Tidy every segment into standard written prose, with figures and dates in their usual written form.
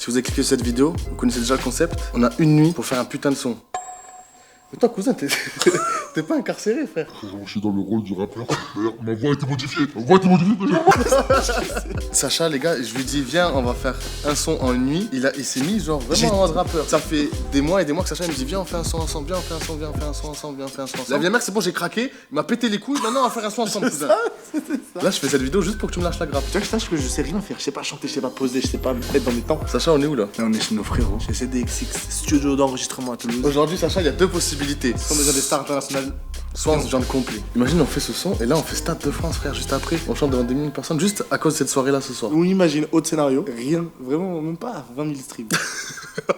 Si vous avez cliqué sur cette vidéo, vous connaissez déjà le concept. On a une nuit pour faire un putain de son. Mais toi, cousin, t'es pas incarcéré, frère. Je suis dans le rôle du rappeur. D'ailleurs, ma voix a été modifiée. Sacha, les gars, je lui dis, viens, on va faire un son en une nuit. Il s'est mis, genre, vraiment en mode rappeur. Ça fait des mois et des mois que Sacha, il me dit, viens, on fait un son ensemble, viens, on fait un son, viens, on fait un son ensemble, viens, on fait un son ensemble. La bien mère, c'est bon, j'ai craqué, il m'a pété les couilles, maintenant, on va faire un son ensemble, cousin. Là, je fais cette vidéo juste pour que tu me lâches la grappe. Tu vois que sache que je sais rien faire, je sais pas chanter, je sais pas poser, je sais pas me mettre dans mes temps. Sacha, on est où là? Là, on est chez nos frérots. Chez CDXX, studio d'enregistrement à Toulouse. Aujourd'hui, Sacha, il y a deux possibilités. Ce sont déjà des stars internationales. Soit on se vient complet. Imagine, on fait ce son et là, on fait Stade de France, frère, juste après. On chante devant des millions de personnes juste à cause de cette soirée-là ce soir. On imagine autre scénario, rien, vraiment, même pas 20 000 streams.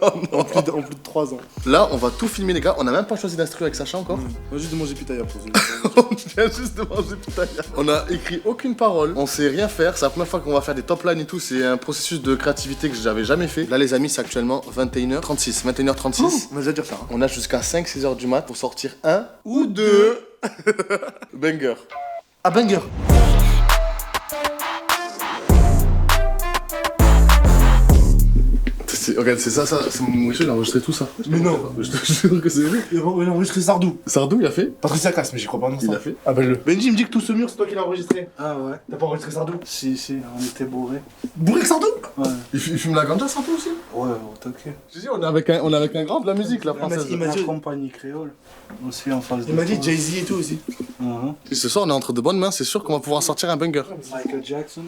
Oh non. en plus de 3 ans. Là, on va tout filmer, les gars. On a même pas choisi d'instru avec Sacha encore. On va juste de manger pitaya pour ça. On vient juste de manger pitaya. On a écrit aucune parole. On sait rien faire. C'est la première fois qu'on va faire des top lines et tout. C'est un processus de créativité que j'avais jamais fait. Là, les amis, c'est actuellement 21h36. 21h36. Oh, on va déjà dire ça. Hein. On a jusqu'à 5-6h du mat pour sortir un ou deux banger. Ah, banger. Regarde, c'est ça, c'est mon monsieur, il a enregistré tout ça. Mais non. Je te jure que c'est lui. Il a enregistré Sardou. Sardou, il a fait. Patricia Cass, mais j'y crois pas non. Il a fait. Appelle-le. Benji, il me dit que tout ce mur, c'est toi qui l'as enregistré. Ah ouais. T'as pas enregistré Sardou? Si, on était bourrés. Bourré que Sardou? Ouais. Il fume la ganja, Sardou aussi. Ouais, t'inquiète. Je dis, on est avec un grand de la musique, la française. Il m'a La dit- compagnie créole. Aussi en face de Il m'a dit toi. Jay-Z et tout aussi. Et ce soir, on est entre de bonnes mains, c'est sûr qu'on va pouvoir sortir un banger. Michael Jackson.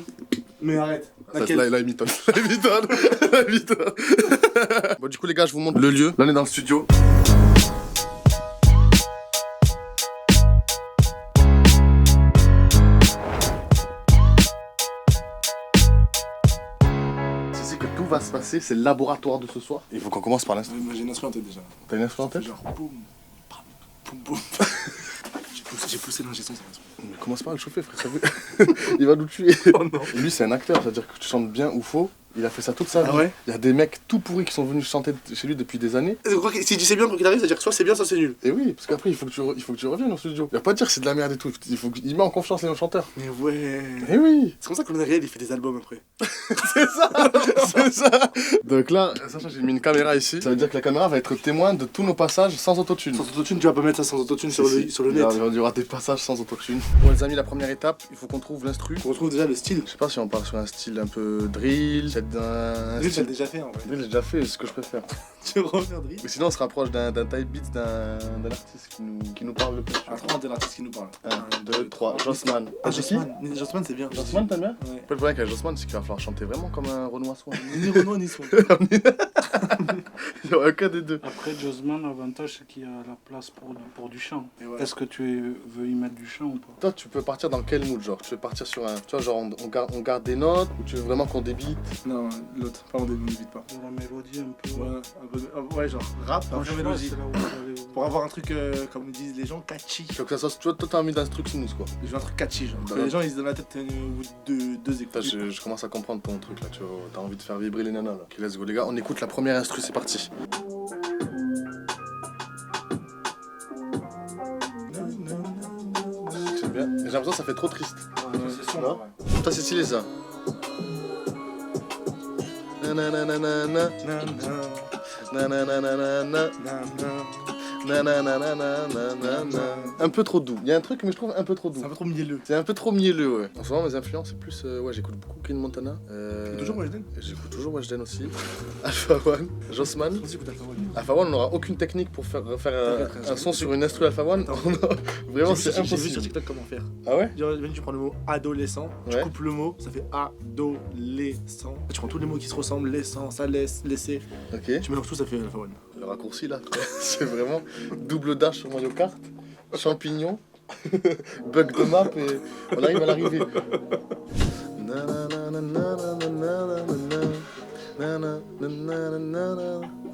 Mais arrête. Là, Laquelle? il mitonne. Il mitonne. Bon, du coup, les gars, je vous montre le lieu. Là, on est dans le studio. C'est ici que tout va se passer, c'est le laboratoire de ce soir. Il faut qu'on commence par l'instant. Moi j'ai une instru en tête déjà. T'as une info en tête? Genre boum, bam, boum, boum. J'ai poussé l'ingé son, ça va se Mais commence pas à le chauffer, frère. Ça veut- Il va nous tuer. Oh non. Et lui, c'est un acteur, c'est-à-dire que tu chantes bien ou faux. Il a fait ça toute sa vie. Ah ouais? Il y a des mecs tout pourris qui sont venus chanter chez lui depuis des années. Je crois que si tu sais bien, quand il arrive, c'est-à-dire que soit c'est bien, soit c'est nul. Et oui, parce qu'après, il faut que tu reviennes au studio. Il va pas dire que c'est de la merde et tout. Il met en confiance les chanteurs. Mais ouais. Et oui. C'est comme ça que le réel il fait des albums après. C'est ça. Donc là, Sacha, j'ai mis une caméra ici. Ça veut dire que la caméra va être témoin de tous nos passages sans autotune. Sans autotune, tu vas pas mettre ça sans autotune sur le net. Il y aura des passages sans autotune. Bon, les amis, la première étape, il faut qu'on trouve l'instru. On retrouve déjà le style. Je sais pas si on part sur un style un peu drill, peut-être un Drill, style- t'as déjà fait en vrai. Drill, j'ai déjà fait, c'est ce que je préfère. Tu veux refaire drill? Mais sinon, on se rapproche d'un type beat d'un artiste qui nous parle le plus. Un 3 de l'artiste qui nous parle. 1, 2, 3, Jossman. Ah, c'est qui? Jossman. Mais Jossman, c'est bien. Jossman, t'aimes bien? Ouais. Le problème avec Jossman, c'est qu'il va falloir chanter vraiment comme un Renoir soin. Ni Renault, ni Swan. Il n'y aura aucun des deux. Après, Josman, l'avantage, c'est qu'il y a la place pour du chant. Et ouais. Est-ce que tu veux y mettre du chant ou pas? Toi, tu peux partir dans quel mood, genre? Tu veux partir sur un. Tu vois, genre, on garde des notes ou tu veux vraiment qu'on débite? Non, l'autre. Pas on débite pas. De la mélodie un peu. Ouais, un peu ouais, genre rap, après Franchement, mélodie. c'est là où vous allez- Pour avoir un truc, comme disent les gens, catchy. Tu veux que ça soit. Tu vois, toi, t'as envie d'un truc sinus, quoi. Je veux un truc catchy, genre. Bah, Que les gens ils se donnent la tête au bout de deux écoutes. Putain, je commence à comprendre ton truc là, tu vois. T'as envie de faire vibrer les nanas là. Ok, let's go, les gars, on écoute la première instru, c'est parti. C'est bien. J'ai l'impression que ça fait trop triste. C'est son, Non. ouais. Toi, c'est stylé ça. Nanananana, nanananana, nanananana. Un peu trop doux. Il y a un truc, mais je trouve un peu trop doux. C'est un peu trop mielleux. C'est un peu trop mielleux, ouais. En ce moment, mes influences, c'est plus. Ouais, j'écoute beaucoup Green Montana. Toujours Weshden? J'écoute toujours Weshden aussi. Alpha One, Jossman. Aussi, écoute Alpha One. Alpha One, on n'aura aucune technique pour faire un son sur une instru Alpha One. Vraiment, c'est J'ai vu sur impossible. TikTok comment faire. Ah ouais? Genre, tu prends le mot adolescent, tu Ouais. coupes le mot, ça fait adolescent. Tu prends tous les mots qui se ressemblent, laissant, ça laisse, laisser. Ok. Tu mélanges tout, ça fait Alpha One. Le raccourci là, c'est vraiment double dash sur Mario Kart, champignon, bug de map et on arrive à l'arrivée.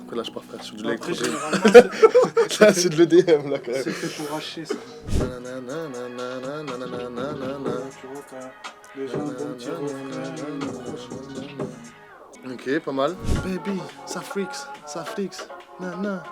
Après là je pars frère sur de Après, l'électro. généralement, Là c'est de l'EDM là quand même. c'est fait pour hacher ça. Tu vois, t'as déjà un bon petit refrain. Ok, pas mal. Baby, ça flix, nana.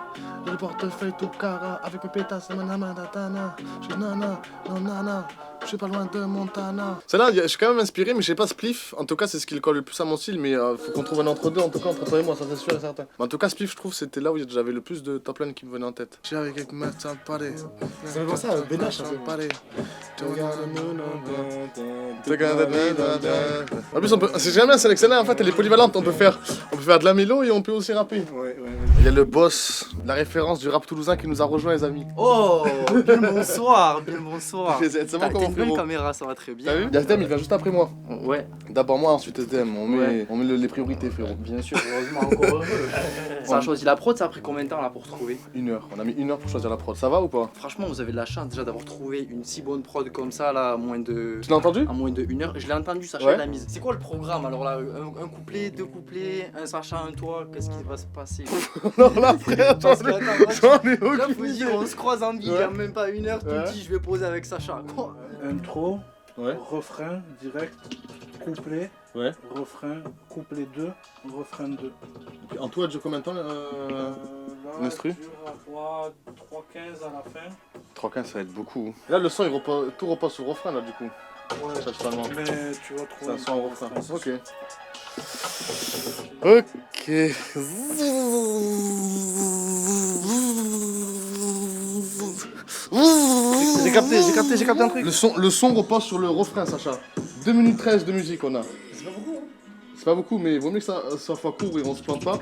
Le portefeuille tout cara avec mes pétasses, nana, nana. Je nana, non, nana. Je suis pas loin de Montana. Celle-là, je suis quand même inspiré, mais je sais pas Spliff. En tout cas, c'est ce qui colle le plus à mon style, mais faut qu'on trouve un entre-deux, en tout cas, entre toi et moi, ça c'est sûr et certain. Mais en tout cas, Spliff, je trouve, c'était là où j'avais le plus de top line qui me venait en tête. J'ai avec ça paraît. Ça fait penser à Benache un peu. En plus, c'est jamais sélectionné, en fait, elle est polyvalente. On peut faire de la mélo et on peut aussi rapper. Ouais. Il y a le boss, la référence du rap toulousain qui nous a rejoint, les amis. Oh, bien le bonsoir, bien le bonsoir. C'est bon T'as comment une belle frérot. caméra, ça va très bien. T'as vu? SDM, il vient juste après moi. Ouais, D'abord moi, ensuite SDM. On met les priorités, frérot. bien sûr, heureusement, encore heureux. Ça a choisi la prod, ça a pris combien de temps là pour trouver? 1 heure. On a mis 1 heure pour choisir la prod. Ça va ou pas? Franchement, vous avez de la chance déjà d'avoir trouvé une si bonne prod comme ça là, à moins de. Tu l'as entendu? À moins de 1 heure. Je l'ai entendu, Sacha Ouais. de la mise. C'est quoi le programme alors là? Un couplet, 2 couplets, un Sacha, un toi, qu'est-ce qui va se passer? Non, là, frère, Parce que, attends, j'en ai là, aucune faut idée. dire, on se croise en vie, il y a même pas 1 heure, tout Ouais. dit, je vais poser avec Sacha. Intro, Ouais. refrain, direct, couplet, Ouais. refrain, couplet 2, refrain 2. En tout, elle dure combien de temps Là, l'instru dure à quoi 3,15 à la fin. 3,15, ça va être beaucoup. Là, le son, tout repose sur le refrain, là, du coup. Ouais, Principalement. mais tu vas C'est trouver un son au refrain. c'est Ok. sûr. Ok. J'ai capté un truc. Le son repose sur le refrain, Sacha. 2 minutes 13 de musique, on a. C'est pas beaucoup. C'est pas beaucoup, mais il vaut mieux que ça soit court et on se plante pas.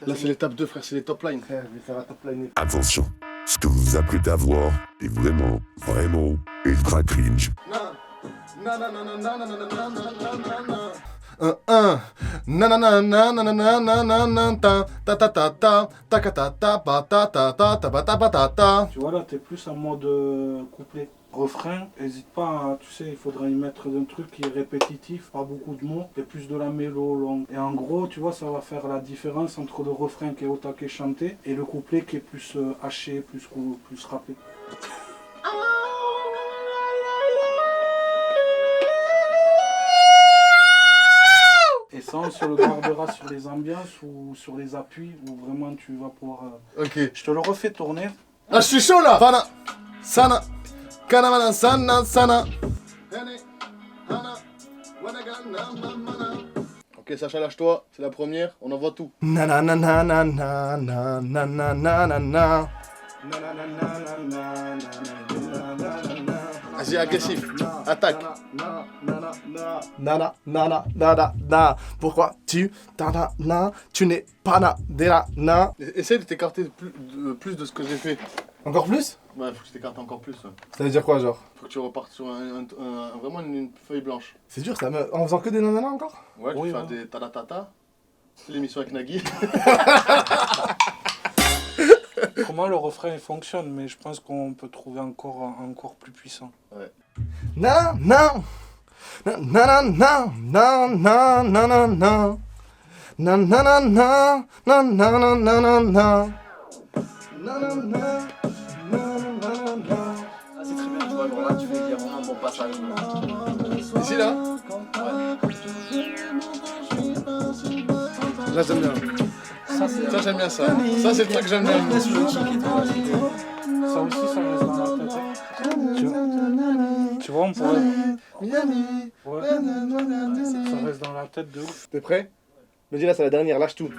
Là, c'est l'étape 2, frère, c'est les top lines. Frère, je vais faire un top line. Attention, ce que vous apprêtez à voir est vraiment, vraiment ultra cringe. Tu vois là, t'es plus en mode couplet. Refrain, hésite pas, tu sais, il faudra y mettre un truc qui est répétitif, pas beaucoup de mots, et plus de la mélo longue. Et en gros, tu vois, ça va faire la différence entre le refrain qui est au taquet chanté et le couplet qui est plus haché, plus rappé. Et ça, on se le gardera sur les ambiances ou sur les appuis où vraiment tu vas pouvoir. Ok. Je te le refais tourner. Ah, je suis chaud là! Fana, Sana, Kanamana, Sana, Sana. Ok, Sacha, lâche-toi, c'est la première, on envoie tout. Vas-y, agressif, attaque. Nana, nana, nana, nana. Pourquoi tu n'es pas na. Essaye de t'écarter plus de ce que j'ai fait. Encore plus? Ouais, faut que tu t'écartes encore plus. Ça veut dire quoi, genre? Faut que tu repartes sur vraiment une feuille blanche. C'est dur, ça me... En faisant que des nanana encore? Ouais, tu Oui, fais ouais. des tadatata. C'est l'émission avec Nagui. Comment le refrain il fonctionne, mais je pense qu'on peut trouver encore plus puissant. Na na na na na na na na na na na na na na na na na na na na. Ah, c'est très bien, tu vois, alors là, tu fais il y a vraiment un bon passage. Ici là. Là j'aime bien. Ça j'aime bien ça. Ça c'est le truc que j'aime bien. Laisse le kick et tout, là, c'était. Ça aussi, ça reste dans la tête. Tu vois, on pourrait. Ouais. Ça reste dans la tête de ouf. T'es prêt? Me dis là, c'est la dernière, lâche tout.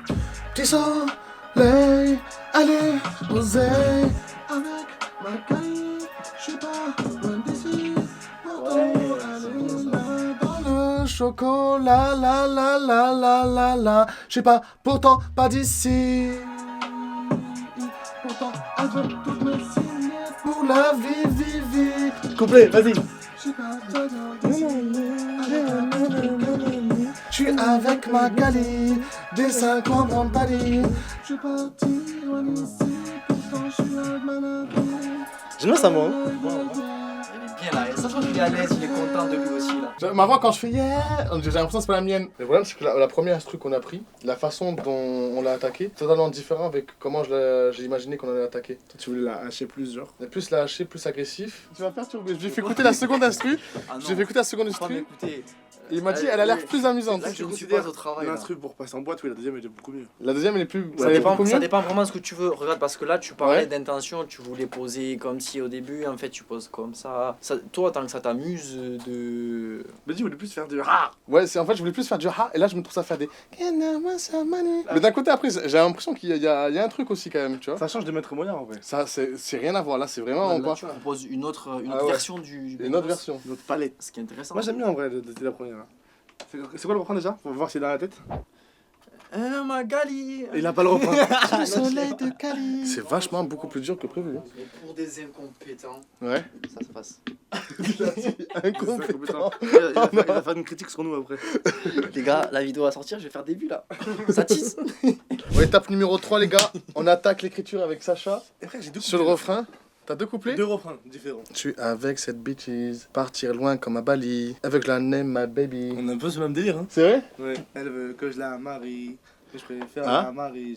Petit soleil, allez, oseille, avec ma caille, je suis pas loin d'ici. Dans le chocolat, la la la la la la, je sais pas, pourtant pas d'ici. Pourtant, elle veut toutes me signer pour la vie, vie, vie. Couplet, vas-y. Je suis avec ma Gali, des 50 ans de Paris. Je suis parti loin d'ici, pourtant je suis avec ma Nabi. J'aime bien ça, moi. Il est bien là, ça se voit qu'il est à l'aise, il est content de lui aussi là. Ma voix quand je fais yeah, j'ai l'impression que c'est pas la mienne. Le problème c'est que la première instru qu'on a pris, la façon dont on l'a attaqué, c'est totalement différent avec comment j'ai imaginé qu'on allait l'attaquer. Toi, tu voulais la hacher plus, genre. On est plus lâché, plus agressif. Tu vas perturber. J'ai fait écouter la seconde instru. Ah non, J'ai fait écouter la seconde faut pas instru. m'écouter. Il m'a dit, elle a l'air plus amusante. Là, je ne suis pas au travail. là. L'instru pour passer en boîte, oui, la deuxième elle est beaucoup mieux. La deuxième, elle est plus. Ça elle est dépend, beaucoup ça mieux. dépend vraiment de ce que tu veux. Regarde, parce que là, tu parlais Ouais. d'intention, tu voulais poser comme si au début, en fait, tu poses comme ça. Toi, tant que ça t'amuse de. Mais dis, vous voulez plus faire du ah. Ouais, c'est en fait, je voulais plus faire du ha, et là, je me trouve ça faire des. Mais d'un côté, après, j'ai l'impression qu'il y a un truc aussi quand même, tu vois. Ça change de maître moyen en vrai. Ça, c'est rien à voir, là, c'est vraiment. Là, pas... tu proposes une autre Ah ouais. version du. Une autre version. Notre palette. Ce qui est intéressant. Moi j'aime bien en vrai de la première. Là. C'est quoi le refrain déjà? Pour voir s'il est dans la tête. Magali. Il a pas le refrain. Le soleil de Cali. C'est vachement beaucoup plus dur que prévu. hein. Mais pour des incompétents, Ouais. ça se passe. Incompétent. Il va faire une critique sur nous après. Les gars, la vidéo va sortir, je vais faire des vues là. Ça tease. Bon, étape numéro 3, les gars. On attaque l'écriture avec Sacha. Et après j'ai deux Sur le refrain. T'as deux couplets? Deux refrains différents. Je suis avec cette bitches, partir loin comme à Bali, avec la name my baby. On a un peu ce même délire hein. C'est vrai? Ouais. Elle veut que je la marie, mais je préfère Hein la marier.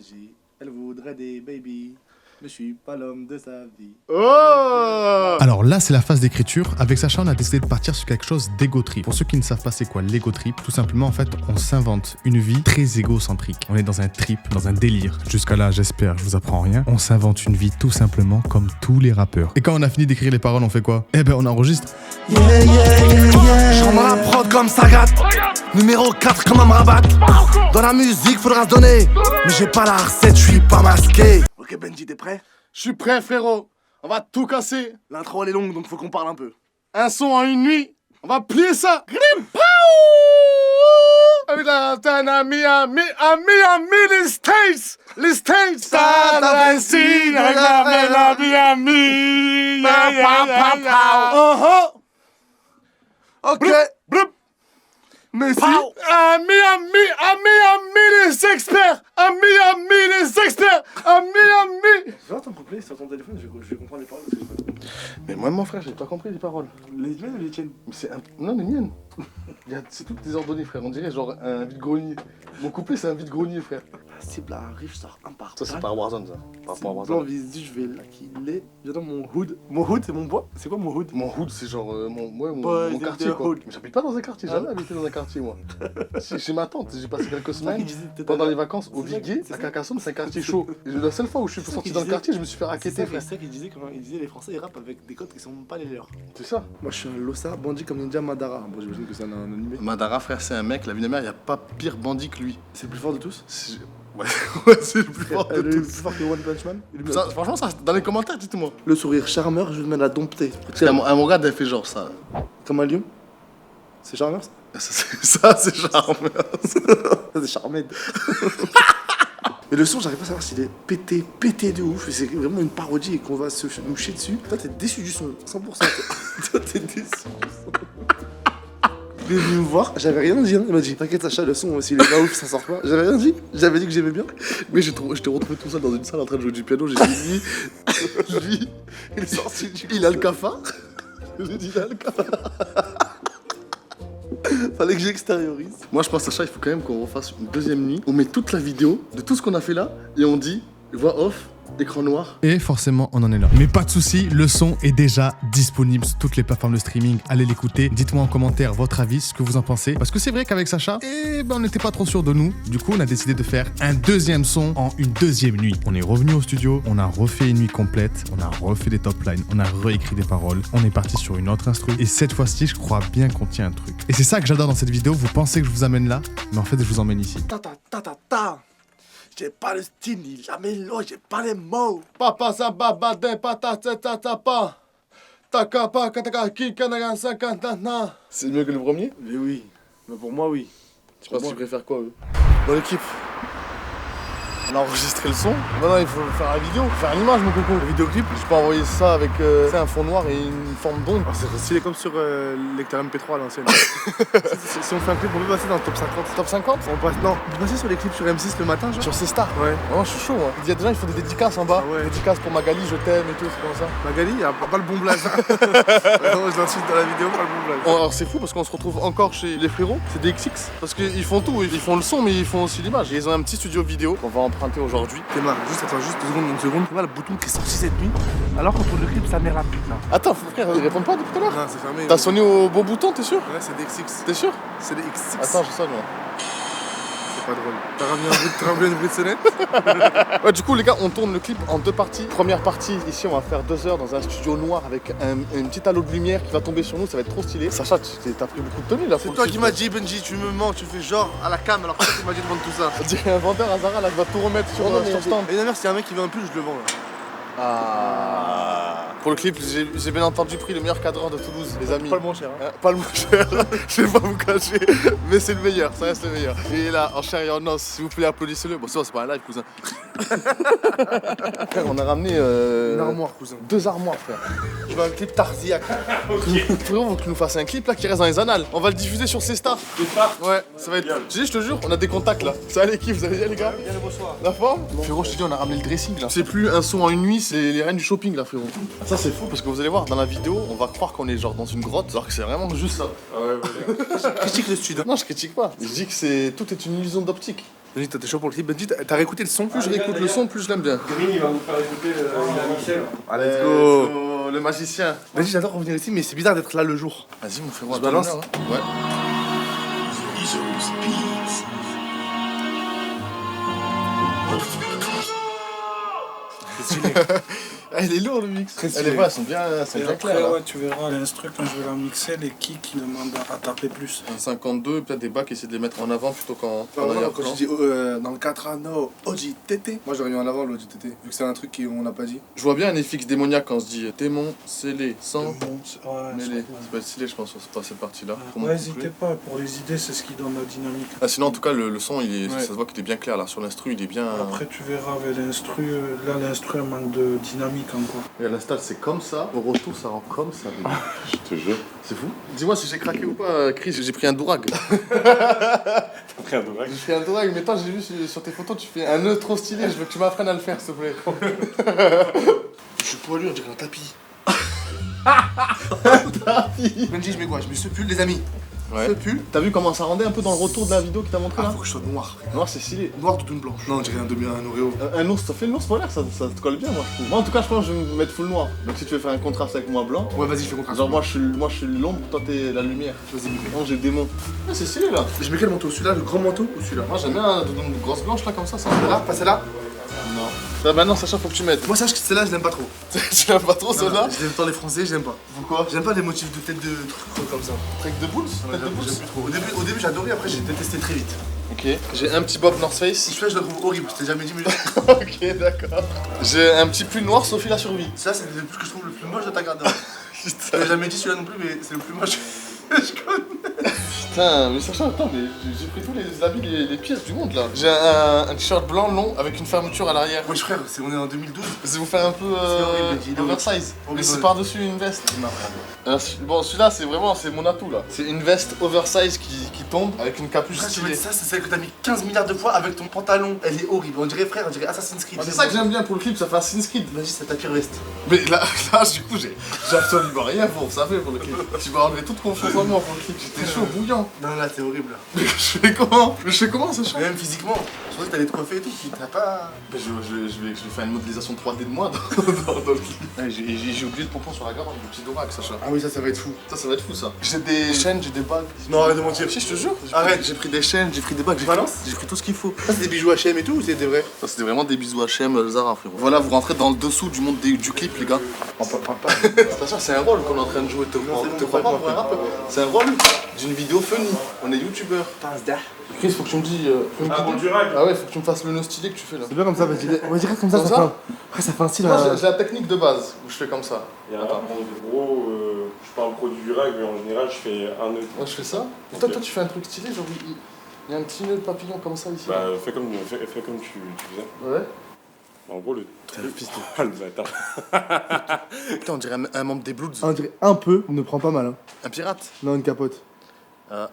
Elle voudrait des baby, mais je suis pas l'homme de sa vie. Oh! Alors là, c'est la phase d'écriture. Avec Sacha, on a décidé de partir sur quelque chose d'ego trip. Pour ceux qui ne savent pas c'est quoi l'ego trip, tout simplement, en fait, on s'invente une vie très égocentrique. On est dans un trip, dans un délire. Jusqu'à là, j'espère, je vous apprends rien. On s'invente une vie tout simplement comme tous les rappeurs. Et quand on a fini d'écrire les paroles, on fait quoi? Eh ben, on enregistre. J'rends dans la prod comme Sagat. Numéro 4 comme un rabat. Dans la musique faudra se donner. Mais j'ai pas la recette, j'suis pas masqué. Ok Benji, t'es prêt? Je suis prêt, frérot. On va tout casser. L'intro elle est longue donc faut qu'on parle un peu. Un son en une nuit. On va plier ça. Avec la Miami, les States. Les States. Ok. Mais si. À Miami, les experts. À Miami, les experts. À Miami. Je vais ton couplet sur ton téléphone, je vais comprendre les paroles. Parce que Mais moi, mon frère, j'ai pas compris les paroles. les miennes ou les tiennes? Mais c'est un... Non, les miennes. C'est toutes désordonnées, frère. On dirait genre un vide-grenier. Mon couplet, c'est un vide-grenier, frère. La cible arrive, je sors un par Ça, c'est par Warzone, ça. Par rapport à Plan Warzone. visu, je vais là qu'il est. Viens dans mon hood. Mon hood, c'est mon bois? C'est quoi mon hood? Mon hood, c'est genre mon Boys mon in quartier, the quoi. hood. Mais j'habite pas dans un quartier, j'ai jamais habité dans un quartier, moi. Si, chez ma tante, j'ai passé quelques semaines. Pendant les vacances, au Viguier, à Carcassonne, c'est un quartier chaud. Et la seule fois où je suis sorti dans le quartier, je me suis fait raqueter, frère. C'est ça qu'il disait quand il disait les Français ils rappent avec des codes qui sont pas les leurs. C'est ça. Moi je suis un Lossa, bandit comme Ninja Madara. Bon, j'imagine que c'est un animé. Madara, frère, c'est un mec, la vie de ma mère, y a pas pire bandit que lui. C'est le plus fort de tous. Ouais, ouais, c'est le plus fort de Le plus tous. fort que One Punch Man. Ça, franchement, ça, dans les commentaires, dites-moi. Le sourire charmeur, je vais me la dompter. Parce qu'à mon gars, elle fait genre ça. Comme un lion. C'est charmeur ça? Ça, c'est charmeur. Ça c'est charmed. Mais le son, j'arrive pas à savoir s'il est pété de ouf. C'est vraiment une parodie et qu'on va nous chier dessus. Toi, t'es déçu du son, 100%. Toi, t'es déçu du son. Il est venu me voir, j'avais rien dit. Hein. Il m'a dit t'inquiète, Sacha, le son, s'il est pas ouf, ça sort pas. J'avais rien dit. J'avais dit que j'aimais bien. Mais je t'ai retrouvé tout seul dans une salle en train de jouer du piano. J'ai dit, lui, Il est sorti du il a le cafard. J'ai dit, il a le cafard. Fallait que j'extériorise. Moi, je pense, Sacha, il faut quand même qu'on refasse une deuxième nuit. On met toute la vidéo de tout ce qu'on a fait là et on dit voix off, écran noir. Et forcément, on en est là. Mais pas de souci, le son est déjà disponible sur toutes les plateformes de streaming. Allez l'écouter. Dites-moi en commentaire votre avis, ce que vous en pensez. Parce que c'est vrai qu'avec Sacha, on n'était pas trop sûr de nous. Du coup, on a décidé de faire un deuxième son en une deuxième nuit. On est revenu au studio, on a refait une nuit complète, on a refait des top lines, on a réécrit des paroles, on est parti sur une autre instru. Et cette fois-ci, je crois bien qu'on tient un truc. Et c'est ça que j'adore dans cette vidéo. Vous pensez que je vous amène là, mais en fait, je vous emmène ici. Ta. J'ai pas le style ni la mélo, j'ai pas les mots. Papa sa baba de patata tata. Taka pa kataka ki kanaga sakantana. C'est mieux que le premier? Mais oui. Mais pour moi, oui. Tu penses que tu préfères quoi, eux? Dans l'équipe, on a enregistré le son. Maintenant, il faut faire la vidéo, faire l'image, mon coco. Le vidéoclip, je peux envoyer ça avec un fond noir et une forme d'ombre. C'est stylé comme sur lecteur MP3 à l'ancienne. si on fait un clip, on peut passer dans le top 50. Top 50? On passe, non, on peut passer sur les clips sur M6 le matin, genre. Sur ces stars. Ouais. Vraiment, je suis chaud. Hein. Il y a des gens, ils font des dédicaces en bas. Ah ouais. Dédicaces pour Magali, je t'aime et tout, c'est comme ça. Magali, il a pas le bon blaze. Non, je l'insulte dans la vidéo, pas le bon blaze. Alors c'est fou parce qu'on se retrouve encore chez les frérots, c'est des XX. Parce qu'ils font tout, ils font le son mais ils font aussi l'image. Et ils ont un petit studio vidéo, on va en prendre emprunté aujourd'hui. Théma, attends, juste 2 secondes, une seconde. Tu vois le bouton qui est sorti cette nuit, alors qu'on tourne le clip, ça met rapide là. Attends, frère, ils répondent pas depuis tout à l'heure. Non, c'est fermé. T'as sonné au bon bouton, t'es sûr? Ouais, c'est des XX. T'es sûr? C'est des XX. Attends, je sonne moi. C'est pas drôle. T'as ramené un bruit de sonnette? Ouais, du coup, les gars, on tourne le clip en 2 parties. Première partie, ici, on va faire 2 heures dans un studio noir avec une petite halo de lumière qui va tomber sur nous. Ça va être trop stylé. Sacha, t'as pris beaucoup de tenue là. C'est toi qui m'as dit, Benji, tu me mens, tu fais genre à la cam, alors que tu m'as dit de vendre tout ça. On dirait un vendeur à Zara là qui va tout remettre sur stand. Et d'ailleurs, s'il y a un mec qui veut un pull, je le vends là. Ah. Pour le clip, j'ai bien entendu pris le meilleur cadreur de Toulouse, les amis. Pas le moins cher. Hein. Pas le moins cher, je vais pas vous cacher, mais c'est le meilleur, ça reste le meilleur. Et là, en chair et en os, s'il vous plaît, applaudissez-le. Bon, c'est pas un live, cousin. Frère, on a ramené Une armoire, cousin. 2 armoires, frère. Je veux un clip Tarziac. Frérot, faut que tu nous fasses un clip là qui reste dans les annales. On va le diffuser sur Cesta. Ouais, ça va être. Je te jure, on a des contacts là. Ça va l'équipe, vous allez bien les gars? Bien le bonsoir. La forme? Frérot, je te dis, on a ramené le dressing là. C'est plus un son en une nuit, c'est les reines du shopping là, frérot. Ça, c'est fou parce que vous allez voir dans la vidéo, on va croire qu'on est genre dans une grotte, alors que c'est vraiment juste ça. Ah ouais, critique le studio. Non, je critique pas. Je dis que tout est une illusion d'optique. Benji, t'es chaud pour le clip. Benji, t'as réécouté le son? Plus je réécoute le son, plus je l'aime bien. Green, il va vous faire écouter la Michel. Ah, let's go. Le magicien. Benji, j'adore revenir ici, mais c'est bizarre d'être là le jour. Vas-y, mon frérot, Je balance. Ouais. Elle est lourde le mix. Elle est vraie, elles sont bien Après, claires. Là. ouais, tu verras l'instru quand je vais la mixer, les kicks qui demandent à taper plus. Un 52, peut-être des bacs, essayer de les mettre en avant plutôt qu'en Non, arrière quand plan. je dis dans le 4 anneaux, OJTT. Moi j'aurais mis en avant l'OJTT, vu que c'est un truc qu'on n'a pas dit. Je vois bien un FX démoniaque quand on se dit démon, scellé, sans Ouais, mêlé. Ça peut être stylé, je pense, sur cette partie-là. Pour mon ouais, couplet. n'hésitez pas, pour les idées, c'est ce qui donne la dynamique. Ah, sinon, en tout cas, le son, Ouais. ça se voit qu'il est bien clair là. Sur l'instru, il est bien. Après, tu verras avec l'instru, là, l'instru manque de dynamique encore. Et à l'install, c'est comme ça. Au retour, ça rend comme ça. Je te jure. C'est fou. Dis-moi si j'ai craqué ou pas, Chris. J'ai pris un dourag. T'as pris un dourag? J'ai pris un dourag, mais toi, j'ai vu sur tes photos, tu fais un nœud trop stylé. Je veux que tu m'apprennes à le faire, s'il te plaît. Je suis poilu, on dirait un tapis. Benji, je mets quoi? Je mets ce pull, les amis. Ouais. Ce pull. T'as vu comment ça rendait un peu dans le retour de la vidéo que t'as montré Ah, là? faut que je sois noir. Noir, c'est stylé. Noir, toute une blanche. Non, on dirait un Oreo. Un ours, ça fait l'ours polaire, ça te colle bien, moi je trouve. Moi en tout cas, je pense que je vais me mettre full noir. Donc si tu veux faire un contraste avec moi blanc, Ouais, vas-y, je fais contraste. genre moi je suis l'ombre, toi t'es la lumière. Vas-y, mets. Non, j'ai le démon. Ah, c'est stylé là. Je mets quel manteau? Celui-là, le grand manteau ou celui-là? Moi j'aime bien une grosse blanche là comme ça. Là, pas celle-là? Non. Là maintenant, Sacha, faut que tu mettes. Moi, sache que celle-là, je l'aime pas trop. Tu l'aimes pas trop celle-là? Je l'aime tant les Français, je l'aime pas. Pourquoi? J'aime pas les motifs de tête de trucs comme ça. Trick de boules? Tête de boules? J'aime plus trop. Au début j'adorais, après j'ai détesté très vite. Ok. J'ai un petit bob North Face. Celui-là, je le trouve horrible, je t'ai jamais dit, mais Ok, d'accord. J'ai un petit pull noir, Sophie la survie. ça, c'est le plus que je trouve le plus moche de ta garde-robe. Je t'avais jamais dit celui-là non plus, mais c'est le plus moche. Je connais. Putain, mais Sacha, attends, mais j'ai pris tous les habits, les pièces du monde là. J'ai un t-shirt blanc long avec une fermeture à l'arrière. Wesh frère, on est en 2012. Je vais vous faire un peu horrible, il est oversize. horrible. Mais c'est par-dessus une veste. Bon, celui-là, c'est mon atout là. C'est une veste oversize qui tombe avec une capuche Frère, tu veux stylée. dire ça, c'est celle que t'as mis 15 milliards de fois avec ton pantalon. Elle est horrible, on dirait frère, on dirait Assassin's Creed. Ah, c'est ça que j'aime bien pour le clip, ça fait Assassin's Creed. Vas-y, c'est ta pire veste. Mais là du coup, j'ai absolument rien pour, vous savez, pour le clip. Tu m'as enlevé toute confiance en moi pour le clip, j'étais chaud, bouillant. Non, là, c'est horrible là. Mais je fais comment, c'est chaud? Même physiquement, je pensais que t'allais te coiffer et tout, t'as pas. Je vais faire une modélisation 3D de moi dans le clip. Ouais, j'ai oublié le pompon sur la gorge, le petit dorac, Sacha. Ah oui, ça va être fou. Ça va être fou ça. J'ai des chaînes, j'ai des bagues. Non, arrête de mentir. Si, je te jure. Arrête. J'ai pris des chaînes, j'ai pris des bagues, Balance. j'ai pris tout ce qu'il faut. Ça, c'est des bijoux HM et tout ou c'est des vrais? Ça, c'était vraiment des bisous H&M, Zara, frérot. Voilà, vous rentrez dans le dessous du monde du clip, les gars. On peut pas. Sacha, c'est un rôle qu'on est en train de jouer. Te crois pas pour un rappeur? C'est un rôle d'une vidéo funny. On est youtubeur. Chris, faut que tu me dis. Ah ouais, faut que tu me fasses le nœud stylé que tu fais là. C'est bien comme ça, vas-y. On va dire comme ça, Comme ça ça fait un... Après, ça fait un style. Moi, j'ai la technique de base où je fais comme ça. Il y a un gros, je parle produit du rag, mais en général, je fais un nœud. Moi, je fais ça. Et toi, tu fais un truc stylé, genre il y a un petit nœud de papillon comme ça ici. Bah, fais comme tu faisais. Ouais. En gros, le truc. Ah, le bâtard. Putain, on dirait un membre des Bloods. On dirait un peu, ne prend pas mal. Hein. Un pirate. Non, une capote. Ah,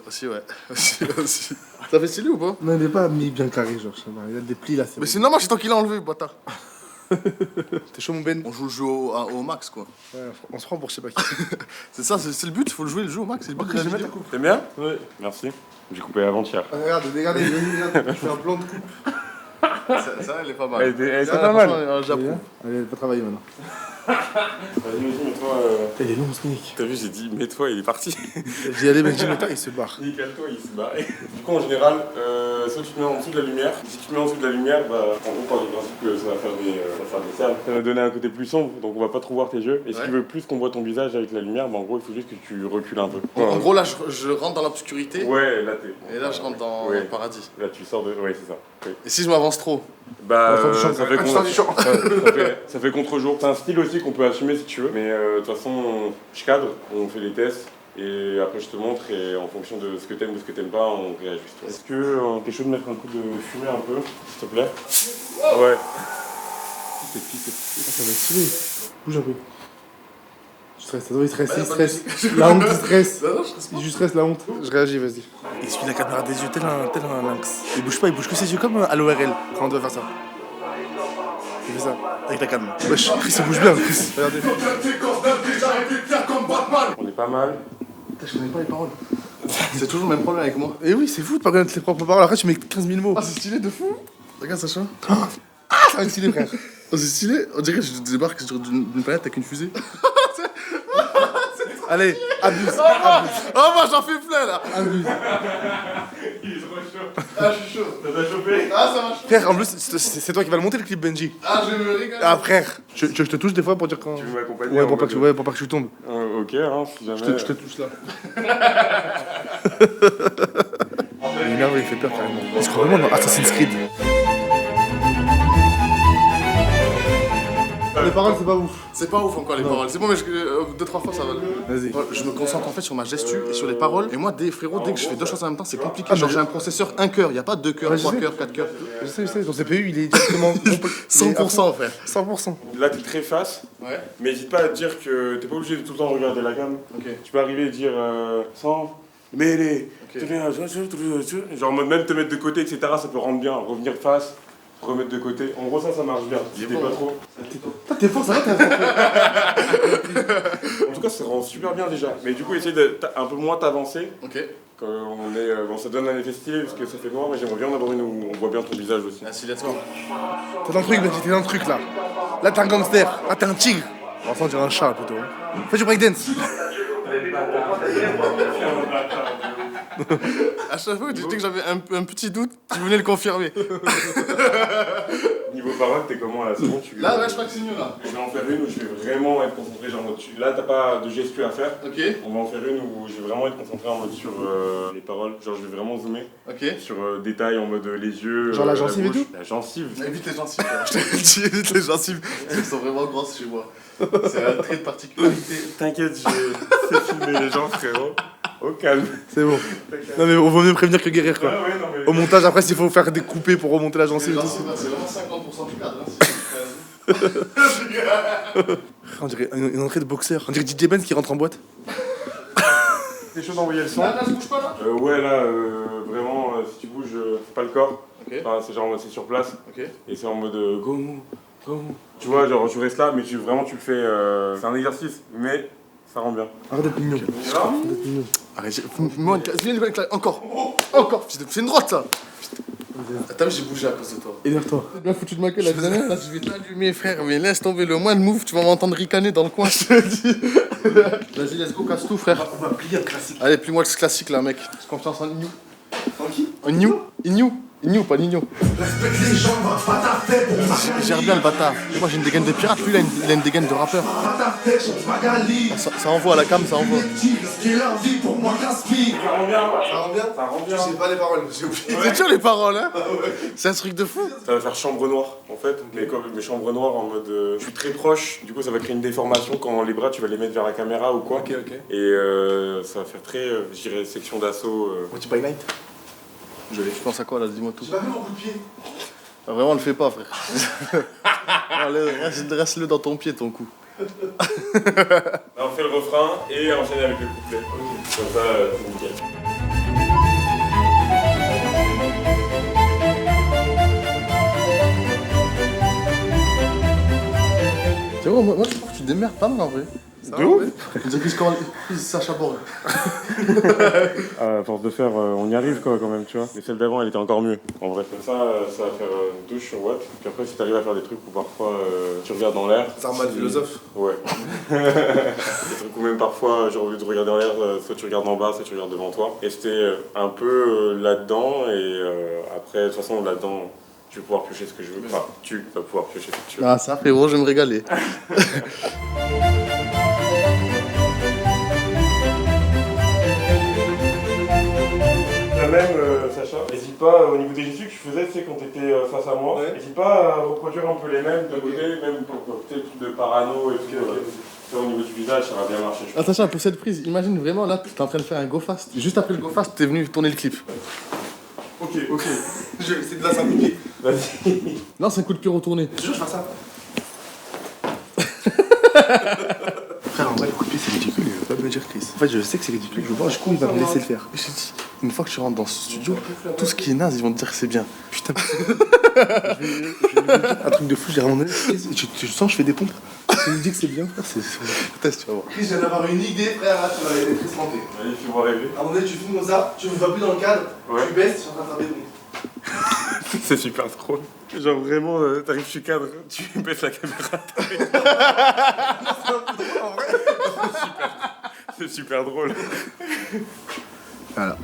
aussi, ouais. Aussi. Ça fait stylé ou pas? Non, il est pas mis bien carré, genre. Il a des plis là. Mais c'est normal, c'est toi qui l'as enlevé, bâtard. T'es chaud, mon Ben? On joue le jeu au max, quoi. Ouais, on se prend pour je sais pas qui. C'est ça, c'est le but, faut le jouer le jeu au max. C'est le but de la vidéo. T'aimes bien? Ouais. Merci. J'ai coupé avant-hier. Regardez, je fais un plan de coupe. Ça, elle est pas mal. Elle était pas mal. J'approuve. Allez, va travailler maintenant. Vas-y, mets-toi. Il est long ce mec. T'as vu, j'ai dit, mets-toi, il est parti. J'ai allé Benji, mets-toi, il se barre. Il calme-toi, il se barre. Du coup, en général, soit tu te mets en dessous de la lumière. Si tu te mets en dessous de la lumière, bah, en gros, par le principe que ça va faire des cernes. Ça va donner un côté plus sombre, donc on va pas trop voir tes yeux. Et si tu veux plus qu'on voit ton visage avec la lumière, bah, en gros, il faut juste que tu recules un peu. En gros, là, je rentre dans l'obscurité. Ouais, là, t'es. Et là, je rentre dans le paradis. Là, tu sors de. Ouais, c'est ça. Oui. Et si je m'avance trop? Bah, ça fait contre-jour. C'est un style aussi qu'on peut assumer si tu veux. Mais de toute façon, je cadre, on fait les tests. Et après, je te montre. Et en fonction de ce que t'aimes, de ce que t'aimes pas, on réajuste. Est-ce que t'es chaud de mettre un coup de fumée un peu, s'il te plaît? Ouais. Ça va être stylé. Bouge un peu. Je stresse, il stresse, il stresse. La honte, il stresse. Il stresse la honte. Je réagis, vas-y. Il suit la caméra des yeux tel un lynx. Il bouge pas, il bouge que ses yeux comme à l'ORL quand on doit faire ça. Il fait ça, avec la canne. Wesh, Chris il bouge bien, Chris. Regardez. On est pas mal. Putain, je connais pas les paroles. C'est toujours le même problème avec moi. Et oui, c'est fou de pas connaître tes propres paroles. Après, tu mets 15 000 mots. Ah, c'est stylé de fou. Regarde, Sacha. Ah, ça va être stylé, frère. Oh, c'est stylé. On dirait que je débarque sur une planète avec une fusée. Allez, abuse. Oh, moi j'en fais plein là. Abuse. Il est trop chaud. Ah, je suis chaud. Ça t'a chopé? Ah, ça marche. Frère, en plus, c'est toi qui vas le monter le clip, Benji. Ah, je vais me régaler. Ah, frère, je te touche des fois pour dire quand. Tu veux m'accompagner? Ouais, pour pas que tu tombes. Ok, hein, si jamais. Je te touche là. Il est énervé, il fait peur carrément. Il se croit vraiment dans Assassin's Creed. Les paroles, c'est pas ouf. C'est pas ouf encore les paroles. C'est bon, mais 2-3 fois ça va. Vas-y. Je me concentre en fait sur ma gestu et sur les paroles. Et moi, frérot, dès que je fais 2 choses en même temps, c'est compliqué. Genre, j'ai un processeur 1 cœur, y a pas 2 cœurs, Ouais, je 3 sais. cœurs, 4 cœurs. Je sais, ton CPU il est directement. 100%, frère. 100%. Là, t'es très face. Ouais. Mais n'hésite pas à te dire que t'es pas obligé de tout le temps regarder la cam. Ok. Tu peux arriver et dire sans mêler. Genre, en mode même te mettre de côté, etc. Ça peut rendre bien. Revenir face, remettre de côté. En gros, ça marche bien. Si t'es pas trop. Toi, t'es fort, ça va, t'es En tout cas, ça rend super bien déjà. Mais du coup, essaye de un peu moins t'avancer. Ok. Quand on est, bon, ça donne un effet stylé parce que ça fait noir, mais j'aimerais bien en avoir une où on voit bien ton visage aussi. Merci, let's go. T'es dans le truc, Benji, t'es dans le truc là. Là, t'es un gangster. Là, t'es un tigre. On va dire un chat plutôt. Fais du breakdance. À chaque fois que tu dis que j'avais un petit doute, tu venais le confirmer. Niveau parole, t'es comment là? C'est bon, tu... Là, ouais, je crois que c'est mieux là. Je vais en faire une où je vais vraiment être concentré, genre là t'as pas de gestu à faire. Ok. On va en faire une où je vais vraiment être concentré en mode sur les paroles, genre je vais vraiment zoomer Ok. sur détails en mode les yeux. Genre la gencive et bouche. tout. La gencive. Évite les gencives. Je te le dis, évite les gencives. Elles sont vraiment grosses chez moi. C'est un trait de particularité. T'inquiète, je sais filmer les gens, frérot. Au calme. C'est bon. Non, mais on vaut mieux prévenir que guérir quoi. Ouais, non, mais... Au montage, après, s'il faut faire des coupés pour remonter la gencive. C'est vraiment 50% du cadre. Hein. On dirait une entrée de boxeur. On dirait DJ Benz qui rentre en boîte. T'es chaud d'envoyer le son? Là, je bouge pas là. Ouais, là, vraiment, si tu bouges, pas le corps. Ok. Enfin, c'est genre, c'est sur place. Ok. Et c'est en mode go move, go move. Tu vois, genre, tu restes là, mais vraiment, tu le fais. C'est un exercice, mais ça rend bien. Arrête d'être mignon. Arrête, moi, encore. Encore. C'est une droite ça. Attends, mais j'ai bougé à cause de toi. Énerve-toi. Bien foutu de ma gueule la dernière, là je vais t'allumer frère, mais laisse tomber le moindre move, tu vas m'entendre ricaner dans le coin, je te le dis. Vas-y, let's go, casse tout frère. On va plier le classique. Allez, plie-moi le classique là mec. J'ai confiance en Ignou. En qui? En Ignou, pas Nino. Respecte les gens, va pas ta tête pour Il gère bien le bâtard. Moi j'ai une dégaine de pirate, lui il a une dégaine de rappeur. pas ta tête, chante Magali. Ça envoie à la cam, ça envoie. Risquer leur vie pour moi qu'inspire. Ça rend bien. Ça rend bien? Ça rend bien. Je sais pas les paroles, j'ai oublié. C'est dur les paroles hein. C'est un truc de fou. Ça va faire chambre noire en fait, mais chambre noire en mode je suis très proche, du coup ça va créer une déformation quand les bras tu vas les mettre vers la caméra ou quoi. Ok. Et ça va faire très, je dirais, section d'assaut. Motif by night. Tu penses à quoi là, dis-moi tout. J'ai pas vu mon coup de pied. Ah, vraiment le fais pas frère. Allez, reste-le dans ton pied ton coup. Là, on fait le refrain et enchaîner avec le couplet. Comme ça, c'est nickel. C'est vrai, moi je trouve que tu te démerdes pas mal en vrai. De ouf. On dirait que Sacha Borg. À force de faire, on y arrive quoi quand même, tu vois. Mais celle d'avant, elle était encore mieux. En vrai, comme ça va faire une douche sur Watt. Puis après, si t'arrives à faire des trucs où parfois tu regardes dans l'air. C'est un mal philosophe. Ouais. Des trucs où même parfois, j'ai envie de regarder en l'air, soit tu regardes en bas, soit tu regardes devant toi. Et c'était un peu là-dedans. Et après, de toute façon, là-dedans, je vais pouvoir piocher ce que je veux. Enfin, tu vas pouvoir piocher ce que tu veux. Ah, ça, frérot, je vais me régaler. Même, Sacha, n'hésite pas, au niveau des gestes que je faisais, tu sais, quand t'étais face à moi, n'hésite pas à reproduire un peu les mêmes de côté, même pour le truc de parano et tout. Ça, au niveau du visage, ça va bien marcher. Ah, Sacha, pour cette prise, imagine vraiment là, t'es en train de faire un go fast. Juste après le go fast, t'es venu tourner le clip. Ok, ok. C'est de la simplifier. Vas-y. Non, c'est un coup de pied retourné. Je vais faire ça. Frère, en vrai, le coup de pied, c'est ridicule. Il va pas me dire Chris. En fait, je sais que c'est ridicule. Je vois, du coup, il va me laisser le faire. Je t'ai dit, une fois que tu rentres dans ce studio, tout ce qui est naze, ils vont te dire que c'est bien. Putain, je vais lui dire un truc de fou. J'ai vraiment tu sens, je fais des pompes. Tu me dis que c'est bien, frère. Test, tu vas voir. Chris, je viens d'avoir une idée, frère. Là, tu vas être très santé. Allez, fais-moi rêver. À un moment donné, tu filmes comme ça, tu ne vas plus dans le cadre, tu baisses, tu es en train de faire des pompes. C'est super drôle. Genre vraiment, t'arrives, tu cadres, tu baisses la caméra. C'est super drôle. Voilà.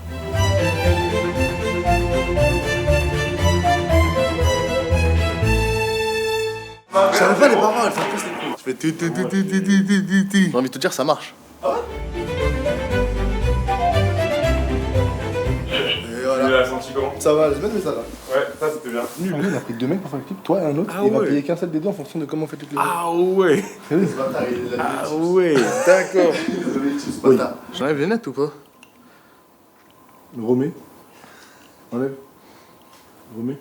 Je savais pas les paroles, ça pousse les coups. Tu fais ti. J'ai envie de te dire, ça marche. Et Tu voilà. l'as senti comment? Ça va, je vais mettre ça là. Ouais, ça c'était bien. Nous, on a pris 2 mecs pour faire le clip, toi et un autre, Ah et il va ouais. payer qu'un seul des deux en fonction de comment on fait le clip. Ah ouais. Ah ouais, d'accord. Oui. J'enlève les nettes ou pas? Remets. Enlève. Remets.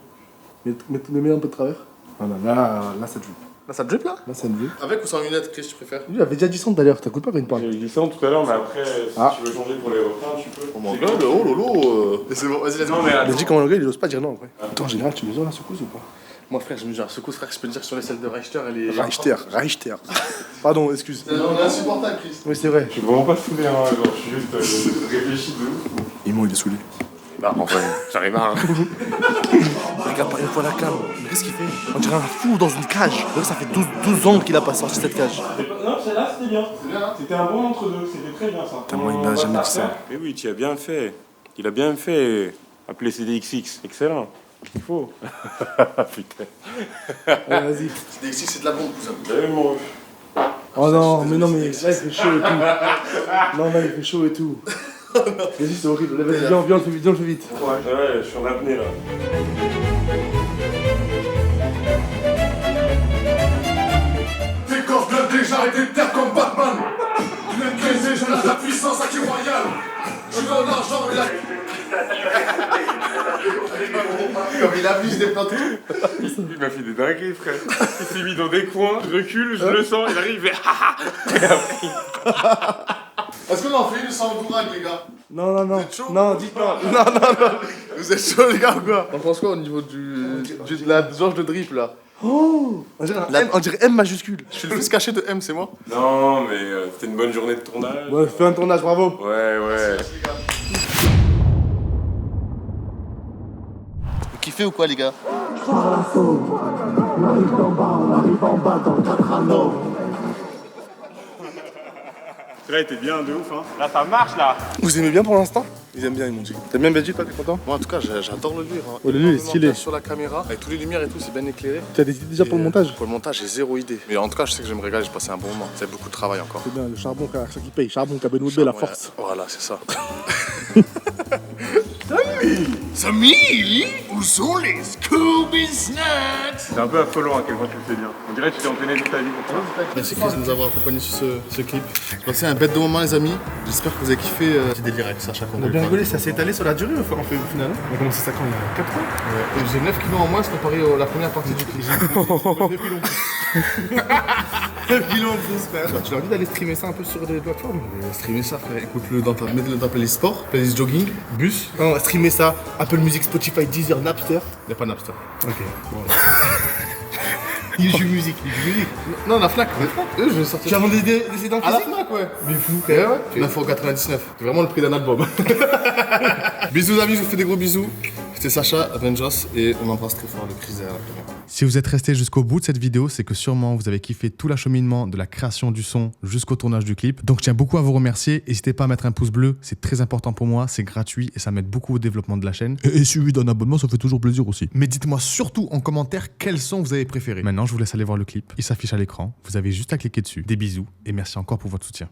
Mets un peu de travers. Voilà, là ça te joue. Là, ça te drip là? Là ça te joue. Avec ou sans lunettes, Chris, tu préfères? Lui, il avait déjà dit ça tout à l'heure, t'écoutes pas quand il parle. J'ai dit ça tout à l'heure, mais après, si Ah. tu veux changer pour les refrains, tu peux. Oh mon gars, oh lolo. C'est bon, vas-y, Non, mais Il a attends. dit comment le gars, il ose pas dire non après. Attends, en général, tu mesures la secousse ou pas? Moi, frère, je mesure la secousse, frère, je peux te dire sur les selles de Reichter, elle est. Reichter. Pardon, excuse. On est insupportable, Chris. Oui, c'est vrai. Je suis vraiment pas saoulé, hein, genre, je suis juste réfléchi de ouf. Imo, il est saoulé. Bah, en vrai, j'arrive à. Regarde pas une fois la cam. Mais qu'est-ce qu'il fait? On dirait un fou dans une cage. Donc ça fait 12 ans qu'il a pas sorti cette cage. Non, celle-là, c'était bien. C'était un bon entre-deux, c'était très bien ça. Moi, il m'a jamais dit ça. Mais oui, tu as bien fait. Il a bien fait. Appeler CDXX. Excellent. Il faut. Putain. Allez, vas-y. DXX, c'est de la bombe, cousin. J'avais mon ref. Oh non, mais non, mais là il fait chaud et tout. Non, là il fait chaud et tout. Vas-y, c'est horrible. Vas-y, viens, on le fait vite. Ouais, je suis en apnée là. Tes corps blindés, j'arrête des terres comme Batman. Tu m'aimes baiser, je lâche la puissance à qui royale. Je veux l'argent et la... Comme il abuse des plantes. Il m'a fait des dingueries, frère. Il s'est mis dans des coins, je recule, je le sens, il arrive, il fait Est-ce qu'on en fait une sans gourag, les gars? Non. chaud Non, dites-moi. Non. Vous êtes chaud, les gars, ou quoi? On pense quoi au niveau de la george de drip, là? Oh, on dirait M majuscule. Je suis le plus caché de M, c'est moi? Non, mais c'était une bonne journée de tournage. Ouais, fais un tournage, bravo. Ouais. Vous kiffez ou quoi, les gars? Celui-là était bien de ouf, hein. Là, ça marche, là. Vous aimez bien pour l'instant? Ils aiment bien, ils m'ont dit. T'aimes bien Belgique, toi, t'es content? Moi, en tout cas, j'adore le livre. Hein. Ouais, le livre est Énormément stylé. bien sur la caméra, avec toutes les lumières et tout, c'est bien éclairé. Tu as des idées déjà pour le montage? Pour le montage, j'ai zéro idée. Mais en tout cas, je sais que je vais me régaler, j'ai passé un bon moment. C'est beaucoup de travail encore. C'est bien, le charbon, frère, ça qui paye. Charbon, Cabin Woodbay, la force. Voilà, c'est ça. Samy, où sont les Scooby Snacks? C'est un peu affolant à quel point tu le fais bien. On dirait que tu t'es entraîné toute ta vie pour ça. Merci Chris de nous avoir accompagnés sur ce clip. J'ai passé un bête de moment, les amis. J'espère que vous avez kiffé. Petit délire avec Sacha. On a bien rigolé, ça s'est étalé sur la durée au final. On a commencé ça quand il y a 4 ans. J'ai 9 kilos en moins comparé à la première partie du clip. 9 kilos en plus, frère. Tu leur dis d'aller streamer ça un peu sur des plateformes? Streamer ça, frère. Écoute-le dans mets-le dans ta playlist sport, playlist jogging, bus. Non, streamer ça, Apple Music, Spotify, Deezer, Napster. Y'a pas Napster. Ok, bon. Il joue musique. Non, la Fnac. Eux, je vais sortir. Tu as vendu des CD en À la physique? Fnac, ouais. Mais fou, Eh ouais, 9,99€. C'est vraiment le prix d'un album. Bisous, amis, je vous fais des gros bisous. C'était Sacha, Avengers, et on embrasse très fort le Chris derrière la caméra. Si vous êtes resté jusqu'au bout de cette vidéo, c'est que sûrement vous avez kiffé tout l'acheminement de la création du son jusqu'au tournage du clip. Donc je tiens beaucoup à vous remercier. N'hésitez pas à mettre un pouce bleu, c'est très important pour moi, c'est gratuit et ça m'aide beaucoup au développement de la chaîne. Et suivi d'un abonnement, ça fait toujours plaisir aussi. Mais dites-moi surtout en commentaire quel son vous avez préféré. Maintenant, je vous laisse aller voir le clip. Il s'affiche à l'écran. Vous avez juste à cliquer dessus. Des bisous et merci encore pour votre soutien.